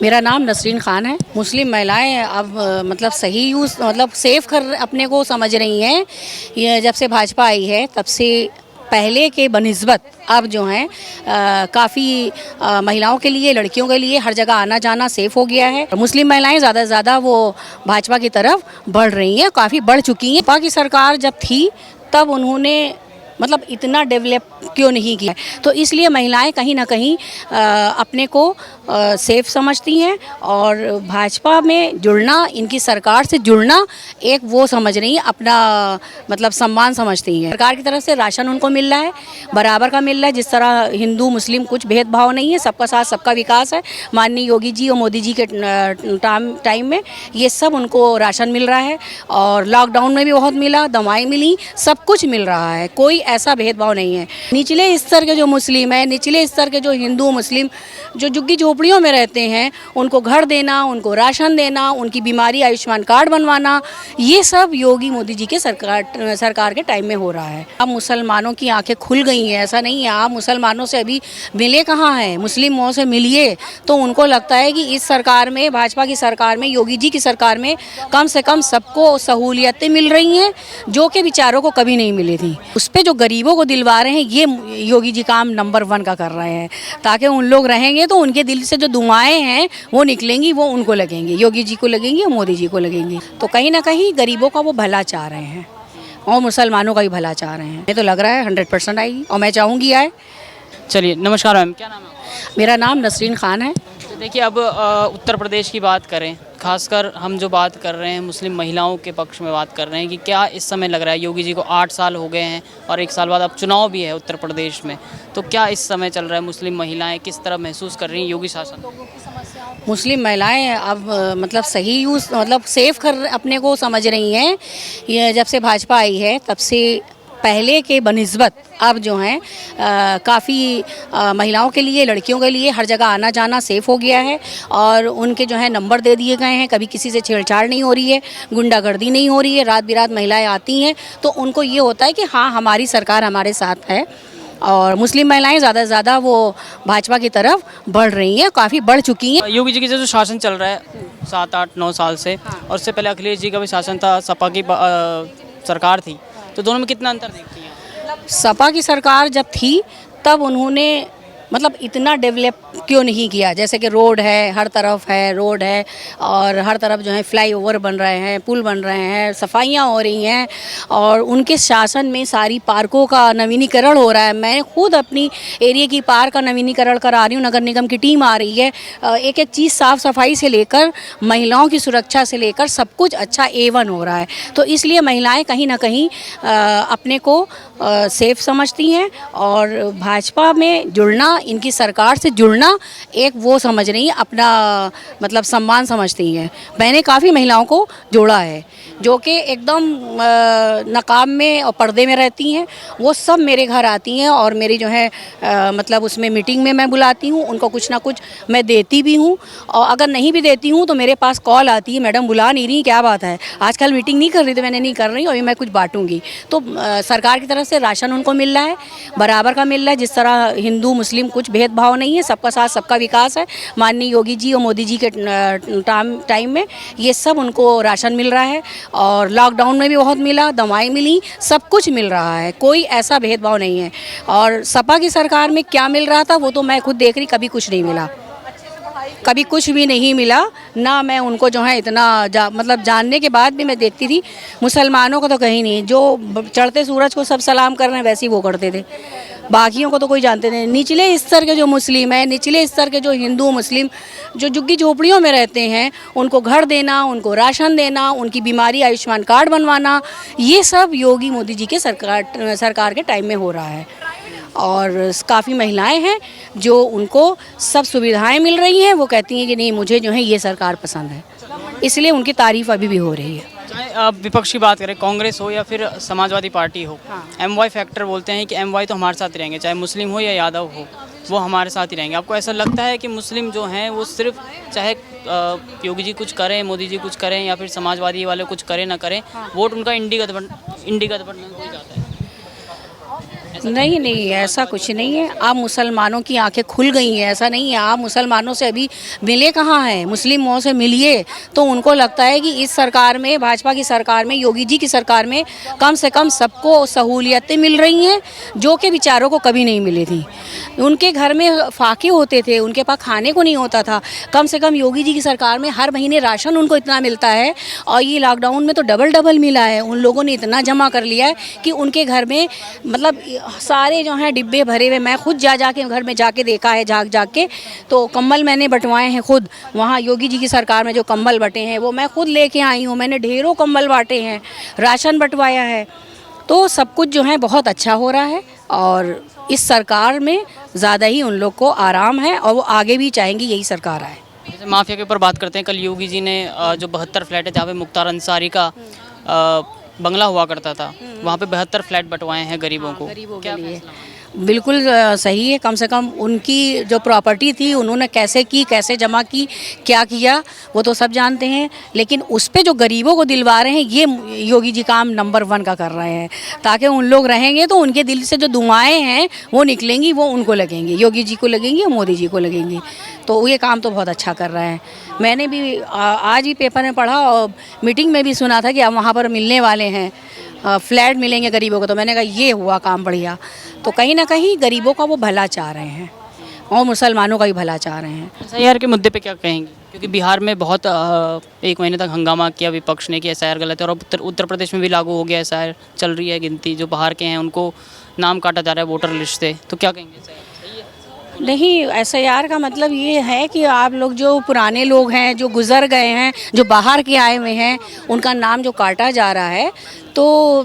मेरा नाम नसरीन ख़ान है। मुस्लिम महिलाएं अब मतलब सही यूज़ मतलब सेफ़ कर अपने को समझ रही हैं। ये जब से भाजपा आई है तब से पहले के बनिस्बत अब जो हैं काफ़ी महिलाओं के लिए, लड़कियों के लिए हर जगह आना जाना सेफ़ हो गया है। मुस्लिम महिलाएं ज़्यादा से ज़्यादा वो भाजपा की तरफ बढ़ रही हैं, काफ़ी बढ़ चुकी हैं। भाजपा की सरकार जब थी तब उन्होंने मतलब इतना डेवलप क्यों नहीं किया, तो इसलिए महिलाएं कहीं ना कहीं अपने को सेफ समझती हैं और भाजपा में जुड़ना, इनकी सरकार से जुड़ना एक वो समझ रही हैं, अपना मतलब सम्मान समझती हैं। सरकार की तरफ से राशन उनको मिल रहा है, बराबर का मिल रहा है। जिस तरह हिंदू मुस्लिम कुछ भेदभाव नहीं है, सबका साथ सबका विकास है। माननीय योगी जी और मोदी जी के टाइम में ये सब उनको राशन मिल रहा है और लॉकडाउन में भी बहुत मिला, दवाएँ मिली, सब कुछ मिल रहा है। कोई ऐसा भेदभाव नहीं है। निचले स्तर के जो मुस्लिम है, निचले स्तर के जो हिंदू मुस्लिम जो झुग्गी झोपड़ियों में रहते हैं, उनको घर देना, उनको राशन देना, उनकी बीमारी आयुष्मान कार्ड बनवाना, ये सब योगी मोदी जी के सरकार के टाइम में हो रहा है। अब मुसलमानों की आंखें खुल गई हैं, ऐसा नहीं है। आप मुसलमानों से अभी मिले कहाँ हैं, मुस्लिमों से मिलिए तो उनको लगता है कि इस सरकार में, भाजपा की सरकार में, योगी जी की सरकार में कम से कम सबको सहूलियतें मिल रही हैं जो कि बेचारों को कभी नहीं मिली थी। उस पर जो गरीबों को दिलवा रहे हैं, ये योगी जी काम नंबर 1 का कर रहे हैं, ताकि उन लोग रहेंगे तो उनके दिल से जो दुआएं हैं वो निकलेंगी, वो उनको लगेंगी, योगी जी को लगेंगी और मोदी जी को लगेंगी। तो कहीं ना कहीं गरीबों का वो भला चाह रहे हैं और मुसलमानों का भी भला चाह रहे हैं। ये तो लग रहा है 100% आएगी और मैं चाहूँगी आए। चलिए, नमस्कार मैम, क्या नाम है आपका? मेरा नाम नसरीन ख़ान है। तो देखिए, अब उत्तर प्रदेश की बात करें, खासकर हम जो बात कर रहे हैं मुस्लिम महिलाओं के पक्ष में बात कर रहे हैं कि क्या इस समय लग रहा है, योगी जी को 8 साल हो गए हैं और 1 साल बाद अब चुनाव भी है उत्तर प्रदेश में, तो क्या इस समय चल रहा है, मुस्लिम महिलाएं किस तरह महसूस कर रही हैं योगी शासन? मुस्लिम महिलाएं अब मतलब सही यूज़ मतलब सेफ़ कर अपने को समझ रही हैं। ये जब से भाजपा आई है तब से पहले के बनिस्बत अब जो हैं काफ़ी महिलाओं के लिए, लड़कियों के लिए हर जगह आना जाना सेफ़ हो गया है और उनके जो है नंबर दे दिए गए हैं। कभी किसी से छेड़छाड़ नहीं हो रही है, गुंडागर्दी नहीं हो रही है। रात बिरात महिलाएं आती हैं तो उनको ये होता है कि हाँ, हमारी सरकार हमारे साथ है। और मुस्लिम महिलाएं ज़्यादा से ज़्यादा वो भाजपा की तरफ बढ़ रही हैं, काफ़ी बढ़ चुकी हैं। योगी जी की जो शासन चल रहा है 7-8-9 साल से, और उससे पहले अखिलेश जी का भी शासन था, सपा की सरकार थी, तो दोनों में कितना अंतर देखती हैं? सपा की सरकार जब थी तब उन्होंने मतलब इतना डेवलप क्यों नहीं किया, जैसे कि रोड है, हर तरफ है रोड है और हर तरफ जो है फ्लाईओवर बन रहे हैं, पुल बन रहे हैं, सफाइयाँ हो रही हैं और उनके शासन में सारी पार्कों का नवीनीकरण हो रहा है। मैं खुद अपनी एरिया की पार्क का नवीनीकरण करा रही हूँ, नगर निगम की टीम आ रही है। एक एक चीज़ साफ़ सफाई से लेकर महिलाओं की सुरक्षा से लेकर सब कुछ अच्छा A1 हो रहा है। तो इसलिए महिलाएं कहीं ना कहीं अपने को सेफ समझती हैं और भाजपा में जुड़ना, इनकी सरकार से जुड़ना एक वो समझ रही हैं, अपना मतलब सम्मान समझती हैं। मैंने काफ़ी महिलाओं को जोड़ा है जो कि एकदम नकाब में और पर्दे में रहती हैं, वो सब मेरे घर आती हैं और मेरी जो है मतलब उसमें मीटिंग में मैं बुलाती हूँ, उनको कुछ ना कुछ मैं देती भी हूँ और अगर नहीं भी देती हूँ तो मेरे पास कॉल आती है, मैडम बुला नहीं रही, क्या बात है, आजकल मीटिंग नहीं कर रही, तो मैंने नहीं कर रही, अभी मैं कुछ बांटूंगी। तो सरकार की तरफ से राशन उनको मिल रहा है, बराबर का मिल रहा है। जिस तरह हिंदू मुस्लिम कुछ भेदभाव नहीं है, सबका साथ सबका विकास है। माननीय योगी जी और मोदी जी के टाइम में ये सब उनको राशन मिल रहा है और लॉकडाउन में भी बहुत मिला, दवाएं मिली, सब कुछ मिल रहा है। कोई ऐसा भेदभाव नहीं है। और सपा की सरकार में क्या मिल रहा था वो तो मैं खुद देख रही, कभी कुछ नहीं मिला, कभी कुछ भी नहीं मिला ना। मैं उनको जो है इतना मतलब जानने के बाद भी मैं देखती थी, मुसलमानों को तो कहीं नहीं, जो चढ़ते सूरज को सब सलाम कर रहे हैं वैसे ही वो करते थे, बाकियों को तो कोई जानते नहीं। निचले स्तर के जो मुस्लिम है, निचले स्तर के जो हिंदू मुस्लिम जो झुग्गी झोपड़ियों में रहते हैं, उनको घर देना, उनको राशन देना, उनकी बीमारी आयुष्मान कार्ड बनवाना, ये सब योगी मोदी जी के सरकार के टाइम में हो रहा है। और काफ़ी महिलाएं हैं जो उनको सब सुविधाएं मिल रही हैं, वो कहती हैं कि नहीं, मुझे जो है ये सरकार पसंद है, इसलिए उनकी तारीफ अभी भी हो रही है। चाहे आप विपक्ष की बात करें, कांग्रेस हो या फिर समाजवादी पार्टी हो, MY फैक्टर बोलते हैं कि MY तो हमारे साथ रहेंगे, चाहे मुस्लिम हो या यादव हो, वो हमारे साथ ही रहेंगे। आपको ऐसा लगता है कि मुस्लिम जो हैं वो सिर्फ चाहे योगी जी कुछ करें, मोदी जी कुछ करें या फिर समाजवादी वाले कुछ करें ना करें, वोट उनका इंडी गठबंधन को ही जाता है? नहीं नहीं, ऐसा कुछ नहीं है। आप मुसलमानों की आंखें खुल गई हैं, ऐसा नहीं है। आप मुसलमानों से अभी मिले कहाँ हैं? मुस्लिमों से मिलिए तो उनको लगता है कि इस सरकार में, भाजपा की सरकार में, योगी जी की सरकार में कम से कम सबको सहूलियतें मिल रही हैं जो कि बेचारों को कभी नहीं मिली थी। उनके घर में फाके होते थे, उनके पास खाने को नहीं होता था। कम से कम योगी जी की सरकार में हर महीने राशन उनको इतना मिलता है, और ये लॉकडाउन में तो डबल डबल मिला है। उन लोगों ने इतना जमा कर लिया है कि उनके घर में मतलब सारे जो हैं डिब्बे भरे हुए। मैं खुद जा के घर में जाके देखा है, झाँक के, तो कंबल मैंने बंटवाए हैं खुद। वहाँ योगी जी की सरकार में जो कंबल बटे हैं वो मैं खुद लेके आई हूँ। मैंने ढेरों कंबल बांटे हैं, राशन बंटवाया है। तो सब कुछ जो है बहुत अच्छा हो रहा है, और इस सरकार में ज़्यादा ही उन लोग को आराम है, और वो आगे भी चाहेंगी यही सरकार आए। जैसे माफिया के ऊपर बात करते हैं, कल योगी जी ने जो 72 फ्लैट है जहाँ पे मुख्तार अंसारी का बंगला हुआ करता था, वहाँ पे 72 फ्लैट बंटवाए हैं गरीबों को। गरीबों क्या के लिए फैसला हुआ? बिल्कुल सही है। कम से कम उनकी जो प्रॉपर्टी थी उन्होंने कैसे की, कैसे जमा की, क्या किया, वो तो सब जानते हैं। लेकिन उस पे जो गरीबों को दिलवा रहे हैं, ये योगी जी काम नंबर 1 का कर रहे हैं। ताकि उन लोग रहेंगे तो उनके दिल से जो दुआएं हैं वो निकलेंगी, वो उनको लगेंगी, योगी जी को लगेंगी, मोदी जी को लगेंगी। तो ये काम तो बहुत अच्छा कर रहे हैं। मैंने भी आज ही पेपर में पढ़ा और मीटिंग में भी सुना था कि अब वहाँ पर मिलने वाले हैं, फ्लैट मिलेंगे गरीबों को। तो मैंने कहा ये हुआ काम बढ़िया। तो कहीं ना कहीं गरीबों का वो भला चाह रहे हैं, और मुसलमानों का भी भला चाह रहे हैं। एसआईआर के मुद्दे पे क्या कहेंगे? क्योंकि बिहार में बहुत 1 महीने तक हंगामा किया विपक्ष ने कि एसआईआर गलत है, और अब उत्तर प्रदेश में भी लागू हो गया एसआईआर, चल रही है गिनती। जो बाहर के हैं उनको नाम काटा जा रहा है वोटर लिस्ट से, तो क्या कहेंगे? एसआईआर सही है? नहीं, एसआईआर का मतलब ये है कि आप लोग जो पुराने लोग हैं, जो गुजर गए हैं, जो बाहर के आए हुए हैं, उनका नाम जो काटा जा रहा है, तो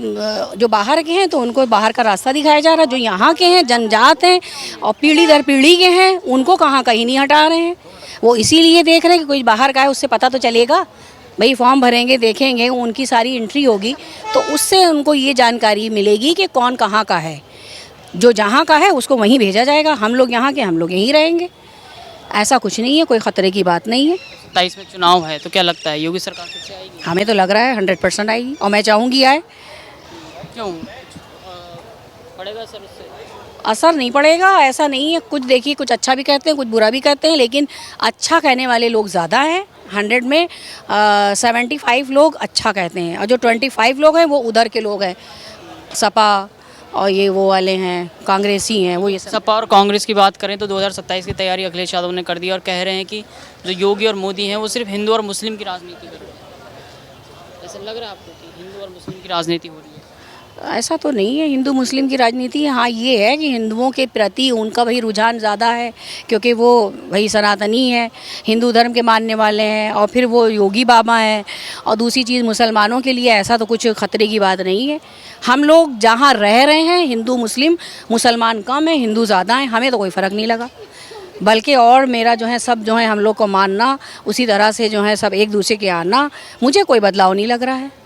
जो बाहर के हैं तो उनको बाहर का रास्ता दिखाया जा रहा है। जो यहाँ के हैं, जनजात हैं और पीढ़ी दर पीढ़ी के हैं, उनको कहीं नहीं हटा रहे हैं। वो इसीलिए देख रहे हैं कि कोई बाहर का है, उससे पता तो चलेगा। भाई फॉर्म भरेंगे, देखेंगे, उनकी सारी एंट्री होगी, तो उससे उनको ये जानकारी मिलेगी कि कौन कहाँ का है। जो जहाँ का है उसको वहीं भेजा जाएगा। हम लोग यहाँ के, हम लोग यहीं रहेंगे। ऐसा कुछ नहीं है, कोई ख़तरे की बात नहीं है। 27 में चुनाव है, तो क्या लगता है योगी सरकार फिर से आएगी? हमें तो लग रहा है 100% आएगी, और मैं चाहूँगी आए। क्यों पड़ेगा सर उससे? असर नहीं पड़ेगा ऐसा नहीं है। कुछ देखिए, कुछ अच्छा भी कहते हैं, कुछ बुरा भी कहते हैं, लेकिन अच्छा कहने वाले लोग ज़्यादा हैं। 100 में 75 लोग अच्छा कहते हैं, और जो 25 लोग हैं वो उधर के लोग हैं, सपा और ये वो वाले हैं, कांग्रेसी हैं, वो ये सब। सपा और कांग्रेस की बात करें तो 2027 की तैयारी अखिलेश यादव ने कर दी, और कह रहे हैं कि जो योगी और मोदी हैं वो सिर्फ हिंदू और मुस्लिम की राजनीति कर रहे हैं। ऐसा लग रहा है आपको कि हिंदू और मुस्लिम की राजनीति हो रही है? ऐसा तो नहीं है हिंदू मुस्लिम की राजनीति। हाँ, ये है कि हिंदुओं के प्रति उनका भाई रुझान ज़्यादा है, क्योंकि वो भाई सनातनी है, हिंदू धर्म के मानने वाले हैं, और फिर वो योगी बाबा हैं। और दूसरी चीज़, मुसलमानों के लिए ऐसा तो कुछ खतरे की बात नहीं है। हम लोग जहाँ रह रहे हैं, हिंदू मुस्लिम, मुसलमान कम है, हिंदू ज़्यादा हैं, हमें तो कोई फ़र्क नहीं लगा। बल्कि और मेरा जो है सब जो है हम लोग को मानना, उसी तरह से जो है सब एक दूसरे के आना, मुझे कोई बदलाव नहीं लग रहा है।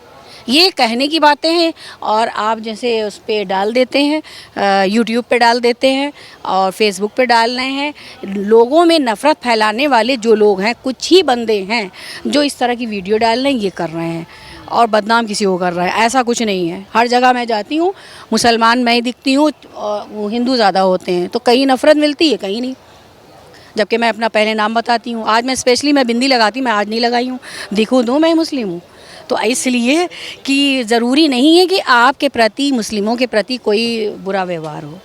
ये कहने की बातें हैं, और आप जैसे उस पर डाल देते हैं, यूट्यूब पे डाल देते हैं और फेसबुक पे डाल रहे हैं। लोगों में नफ़रत फैलाने वाले जो लोग हैं, कुछ ही बंदे हैं जो इस तरह की वीडियो डाल रहे हैं, ये कर रहे हैं, और बदनाम किसी को कर रहा है। ऐसा कुछ नहीं है। हर जगह मैं जाती हूँ, मुसलमान मैं ही दिखती हूँ, और वो हिंदू ज़्यादा होते हैं, तो कहीं नफ़रत मिलती है, कहीं नहीं। जबकि मैं अपना पहले नाम बताती हूँ। आज मैं स्पेशली मैं बिंदी लगाती, मैं आज नहीं लगाई हूँ, दिखूँ दो मैं मुस्लिम हूँ। तो इसलिए कि ज़रूरी नहीं है कि आपके प्रति, मुस्लिमों के प्रति कोई बुरा व्यवहार हो।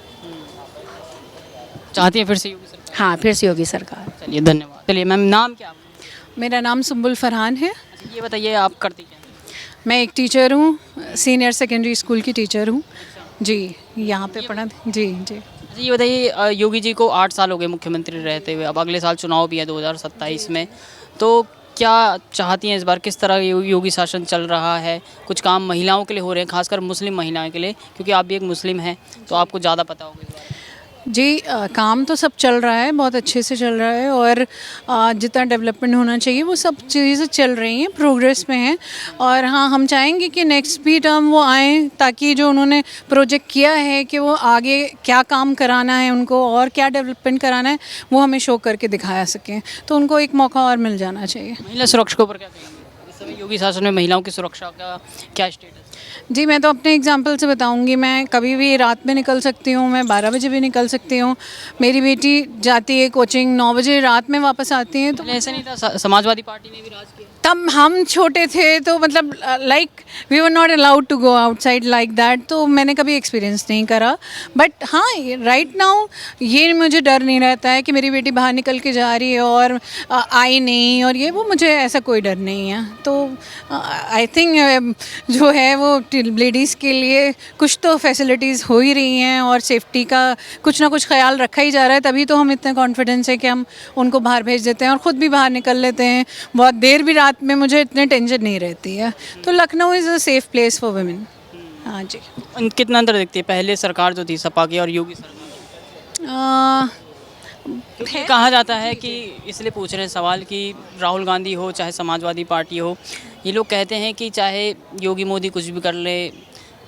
चाहती है फिर से योगी सरकार? हाँ, फिर से योगी सरकार। चलिए, धन्यवाद। चलिए मैम, नाम क्या आपका? मेरा नाम सुम्बुल फरहान है। अच्छा, ये बताइए आप करती क्या हैं? मैं एक टीचर हूँ, सीनियर सेकेंडरी स्कूल की टीचर हूँ जी। यहाँ पे पढ़ा जी जी। अच्छा, ये बताइए, योगी जी को 8 साल हो गए मुख्यमंत्री रहते हुए, अब अगले साल चुनाव भी है 2027 में, तो क्या चाहती हैं इस बार? किस तरह योगी शासन चल रहा है? कुछ काम महिलाओं के लिए हो रहे हैं, खासकर मुस्लिम महिलाओं के लिए, क्योंकि आप भी एक मुस्लिम हैं, तो आपको ज़्यादा पता होगा इस बारे में। जी काम तो सब चल रहा है, बहुत अच्छे से चल रहा है, और जितना डेवलपमेंट होना चाहिए वो सब चीज़ें चल रही हैं, प्रोग्रेस में हैं। और हाँ, हम चाहेंगे कि नेक्स्ट भी टर्म वो आएँ, ताकि जो उन्होंने प्रोजेक्ट किया है कि वो आगे क्या काम कराना है उनको और क्या डेवलपमेंट कराना है, वो हमें शो करके दिखाया सकें। तो उनको एक मौका और मिल जाना चाहिए। महिला सुरक्षा के ऊपर क्या कहेंगे? इस समय योगी शासन में महिलाओं की सुरक्षा का क्या स्टेटस? जी, मैं तो अपने एग्जांपल से बताऊंगी। मैं कभी भी रात में निकल सकती हूँ, मैं 12 बजे भी निकल सकती हूँ। मेरी बेटी जाती है कोचिंग, 9 बजे रात में वापस आती है। तो पहले ऐसा नहीं था, समाजवादी पार्टी ने भी राज किया। तब हम छोटे थे तो मतलब like we were not allowed to go outside like that, तो मैंने कभी एक्सपीरियंस नहीं करा। बट हाँ, राइट नाउ ये मुझे डर नहीं रहता है कि मेरी बेटी बाहर निकल के जा रही है और आई नहीं, और ये वो मुझे ऐसा कोई डर नहीं है। तो आई थिंक जो है वो लेडीज़ के लिए कुछ तो फैसिलिटीज़ हो ही रही हैं और सेफ्टी का कुछ ना कुछ ख्याल रखा ही जा रहा है, तभी तो हम इतने कॉन्फिडेंस है कि हम उनको बाहर भेज देते हैं और ख़ुद भी बाहर निकल लेते हैं। बहुत देर भी रात में मुझे इतने टेंशन नहीं रहती है। तो Lucknow is a safe place for women. हाँ जी। कितना अंतर देखती है पहले सरकार जो थी सपा की और योगी सरकार? क्योंकि कहा जाता है कि, इसलिए पूछ रहे हैं सवाल, कि राहुल गांधी हो चाहे समाजवादी पार्टी हो, ये लोग कहते हैं कि चाहे योगी मोदी कुछ भी कर ले,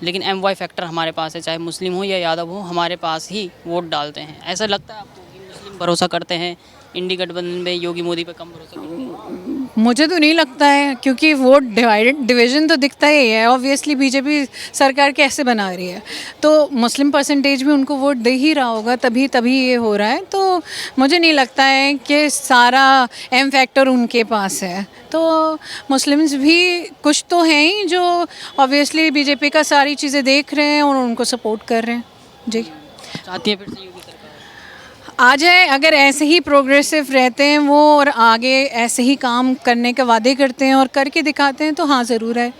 लेकिन MY फैक्टर हमारे पास है, चाहे मुस्लिम हो या यादव हो, हमारे पास ही वोट डालते हैं। ऐसा लगता है आपको कि मुस्लिम भरोसा करते हैं इंडी गठबंधन में, योगी मोदी पे कम भरोसा करते हैं? मुझे तो नहीं लगता है, क्योंकि वोट डिवीज़न तो दिखता ही है। ऑब्वियसली बीजेपी सरकार कैसे बना रही है, तो मुस्लिम परसेंटेज भी उनको वोट दे ही रहा होगा, तभी तभी ये हो रहा है। तो मुझे नहीं लगता है कि सारा M फैक्टर उनके पास है। तो मुस्लिम्स भी कुछ तो हैं ही जो ऑब्वियसली बीजेपी का सारी चीज़ें देख रहे हैं और उनको सपोर्ट कर रहे हैं। जी, चाहती है फिर से योगी सरकार आ जाए। अगर ऐसे ही प्रोग्रेसिव रहते हैं वो और आगे ऐसे ही काम करने के वादे करते हैं और करके दिखाते हैं तो हाँ, ज़रूर है।